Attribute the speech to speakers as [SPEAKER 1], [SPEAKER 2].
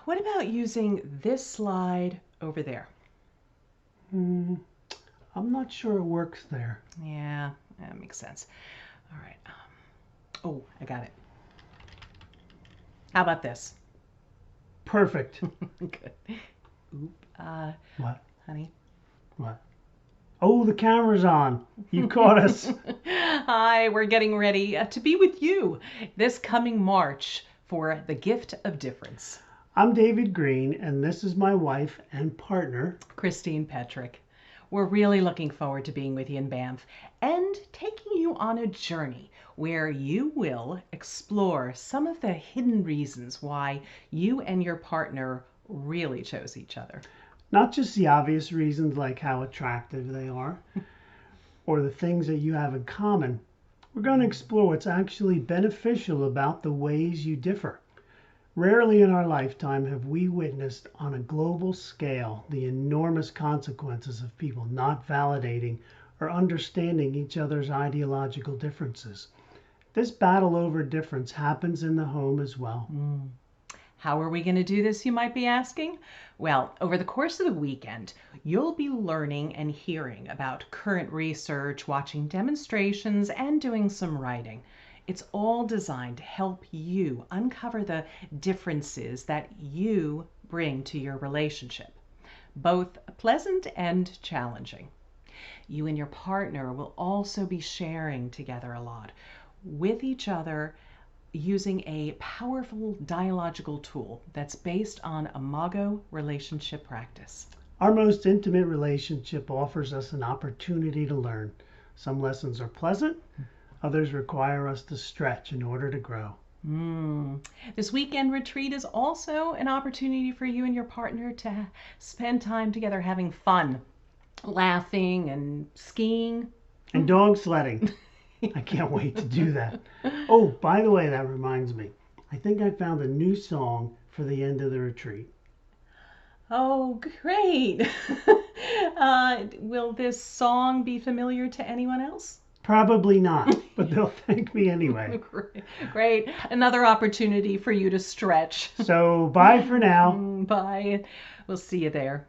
[SPEAKER 1] what about using this slide over there?
[SPEAKER 2] Hmm, I'm not sure it works there.
[SPEAKER 1] Yeah, that makes sense. All right. Oh, I got it. How about this?
[SPEAKER 2] Perfect.
[SPEAKER 1] Good. Oop.
[SPEAKER 2] What?
[SPEAKER 1] Honey.
[SPEAKER 2] What? Oh, the camera's on. You caught us.
[SPEAKER 1] Hi, we're getting ready to be with you this coming March for the Gift of Difference.
[SPEAKER 2] I'm David Green, and this is my wife and partner,
[SPEAKER 1] Christine Petrick. We're really looking forward to being with you in Banff and taking you on a journey where you will explore some of the hidden reasons why you and your partner really chose each other.
[SPEAKER 2] not just the obvious reasons like how attractive they are or the things that you have in common. We're going to explore what's actually beneficial about the ways you differ. Rarely in our lifetime have we witnessed on a global scale the enormous consequences of people not validating or understanding each other's ideological differences. This battle over difference happens in the home as well.
[SPEAKER 1] How are we going to do this, you might be asking? Well, over the course of the weekend, you'll be learning and hearing about current research, watching demonstrations, and doing some writing. It's all designed to help you uncover the differences that you bring to your relationship, both pleasant and challenging. You and your partner will also be sharing together a lot with each other using a powerful dialogical tool that's based on Imago relationship practice.
[SPEAKER 2] Our most intimate relationship offers us an opportunity to learn. Some lessons are pleasant, others require us to stretch in order to grow.
[SPEAKER 1] This weekend retreat is also an opportunity for you and your partner to spend time together having fun, laughing and skiing.
[SPEAKER 2] And dog sledding. I can't wait to do that. Oh, by the way, that reminds me. I think I found a new song for the end of the retreat.
[SPEAKER 1] Oh, great. Will this song be familiar to anyone else?
[SPEAKER 2] Probably not, but they'll thank me anyway.
[SPEAKER 1] Great. Another opportunity for you to stretch.
[SPEAKER 2] So, bye for now.
[SPEAKER 1] Bye. We'll see you there.